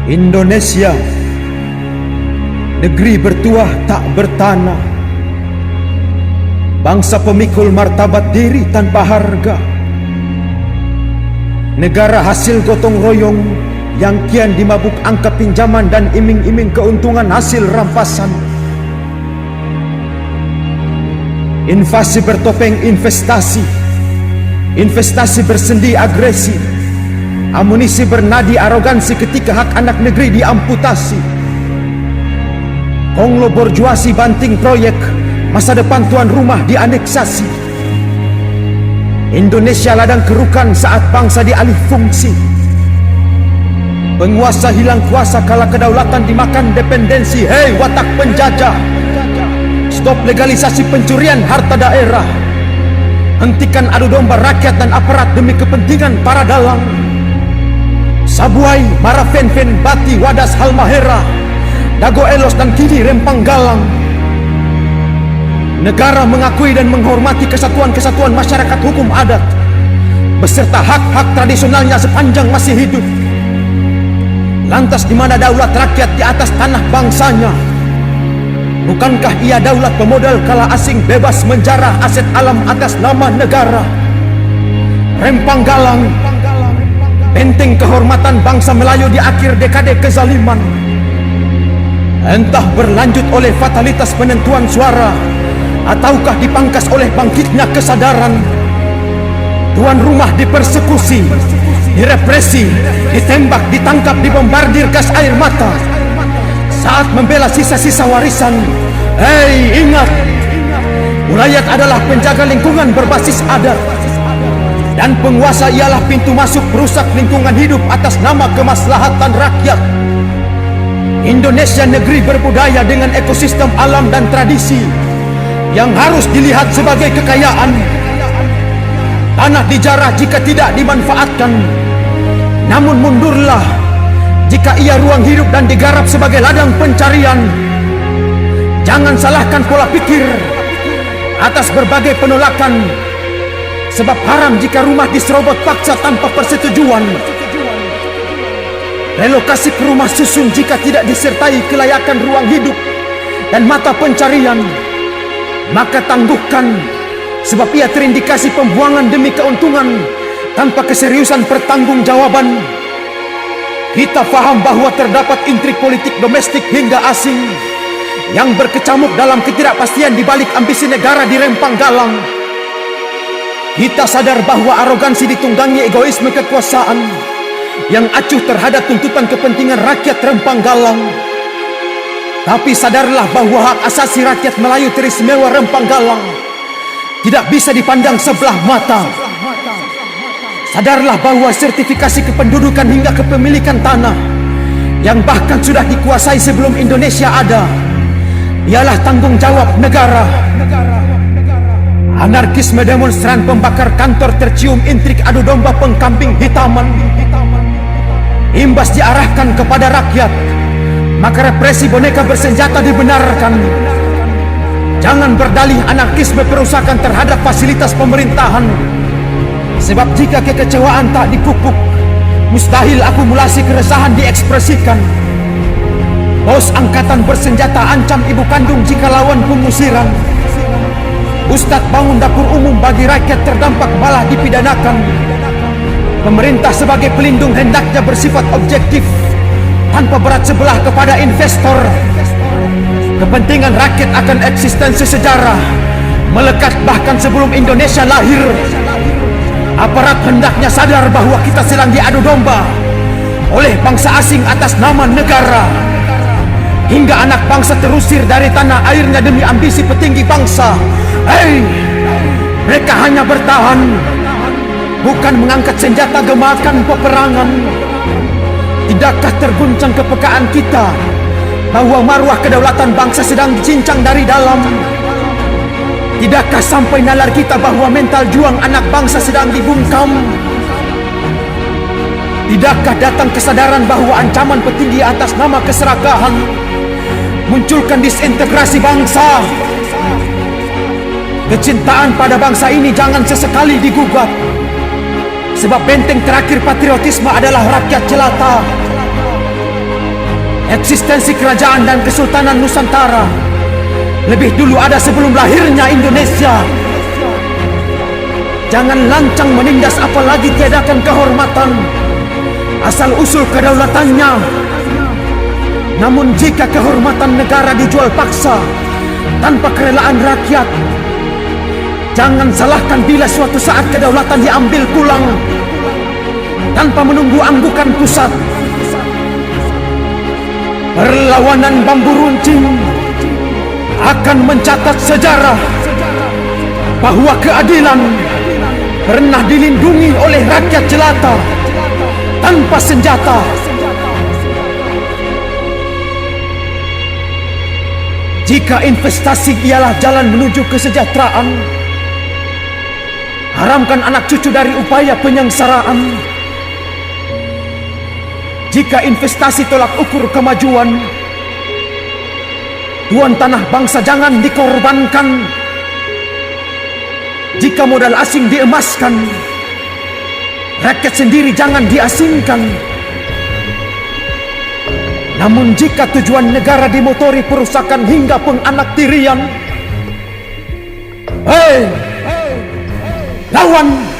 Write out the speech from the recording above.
Indonesia, negeri bertuah tak bertanah, bangsa pemikul martabat diri tanpa harga, negara hasil gotong royong yang kian dimabuk angka pinjaman dan iming-iming keuntungan hasil rampasan. Invasi bertopeng investasi, investasi bersendi agresi, amunisi bernadi arogansi ketika hak anak negeri diamputasi. Konglo borjuasi banting proyek, masa depan tuan rumah dianeksasi. Indonesia ladang kerukan saat bangsa dialih fungsi. Penguasa hilang kuasa kala kedaulatan dimakan dependensi. Hei watak penjajah, stop legalisasi pencurian harta daerah. Hentikan adu domba rakyat dan aparat demi kepentingan para dalang. Sabuai, Marafen-fen, Bati, Wadas, Halmahera, Dago Elos dan kini Rempang Galang. Negara mengakui dan menghormati kesatuan-kesatuan masyarakat hukum adat beserta hak-hak tradisionalnya sepanjang masih hidup. Lantas di mana daulat rakyat di atas tanah bangsanya? Bukankah ia daulat pemodal kala asing bebas menjarah aset alam atas nama negara? Rempang Galang, benteng kehormatan bangsa Melayu di akhir dekade kezaliman. Entah berlanjut oleh fatalitas penentuan suara ataukah dipangkas oleh bangkitnya kesadaran. Tuan rumah dipersekusi, direpresi, ditembak, ditangkap, dibombardir gas air mata saat membela sisa-sisa warisan. Hei ingat, ulayat adalah penjaga lingkungan berbasis adat, dan penguasa ialah pintu masuk perusak lingkungan hidup atas nama kemaslahatan rakyat. Indonesia negeri berbudaya dengan ekosistem alam dan tradisi yang harus dilihat sebagai kekayaan. Tanah dijarah jika tidak dimanfaatkan, namun mundurlah jika ia ruang hidup dan digarap sebagai ladang pencarian. Jangan salahkan pola pikir atas berbagai penolakan, sebab haram jika rumah diserobot paksa tanpa persetujuan. Relokasi ke rumah susun jika tidak disertai kelayakan ruang hidup dan mata pencarian, maka tangguhkan, sebab ia terindikasi pembuangan demi keuntungan tanpa keseriusan pertanggungjawaban. Kita faham bahwa terdapat intrik politik domestik hingga asing yang berkecamuk dalam ketidakpastian di balik ambisi negara di Rempang Galang. Kita sadar bahwa arogansi ditunggangi egoisme kekuasaan yang acuh terhadap tuntutan kepentingan rakyat Rempang Galang. Tapi sadarlah bahwa hak asasi rakyat Melayu teristimewa Rempang Galang tidak bisa dipandang sebelah mata. Sadarlah bahwa sertifikasi kependudukan hingga kepemilikan tanah yang bahkan sudah dikuasai sebelum Indonesia ada ialah tanggung jawab negara. Anarkisme demonstran pembakar kantor tercium intrik adu domba pengkambing hitaman. Imbas diarahkan kepada rakyat, maka represi boneka bersenjata dibenarkan. Jangan berdalih anarkisme perusakan terhadap fasilitas pemerintahan, sebab jika kekecewaan tak dipupuk, mustahil akumulasi keresahan diekspresikan. Bos angkatan bersenjata ancam ibu kandung jika lawan pengusiran. Ustadz bangun dapur umum bagi rakyat terdampak malah dipidanakan. Pemerintah sebagai pelindung hendaknya bersifat objektif tanpa berat sebelah kepada investor. Kepentingan rakyat akan eksistensi sejarah melekat bahkan sebelum Indonesia lahir. Aparat hendaknya sadar bahwa kita sedang diadu domba oleh bangsa asing atas nama negara, hingga anak bangsa terusir dari tanah airnya demi ambisi petinggi bangsa. Hei, mereka hanya bertahan, bukan mengangkat senjata gemakan peperangan. Tidakkah terguncang kepekaan kita bahwa marwah kedaulatan bangsa sedang dicincang dari dalam? Tidakkah sampai nalar kita bahwa mental juang anak bangsa sedang dibungkam? Tidakkah datang kesadaran bahwa ancaman petinggi atas nama keserakahan munculkan disintegrasi bangsa? Kecintaan pada bangsa ini jangan sesekali digugat, sebab benteng terakhir patriotisme adalah rakyat jelata. Eksistensi kerajaan dan kesultanan Nusantara lebih dulu ada sebelum lahirnya Indonesia. Jangan lancang menindas apalagi tiadakan kehormatan asal-usul kedaulatannya. Namun jika kehormatan negara dijual paksa tanpa kerelaan rakyat, jangan salahkan bila suatu saat kedaulatan diambil pulang tanpa menunggu anggukan pusat. Perlawanan bambu runcing akan mencatat sejarah bahwa keadilan pernah dilindungi oleh rakyat jelata tanpa senjata. Jika investasi ialah jalan menuju kesejahteraan, haramkan anak cucu dari upaya penyengsaraan. Jika investasi tolak ukur kemajuan, tuan tanah bangsa jangan dikorbankan. Jika modal asing diemaskan, rakyat sendiri jangan diasingkan. Namun jika tujuan negara dimotori perusakan hingga penganaktirian, hei, lawan!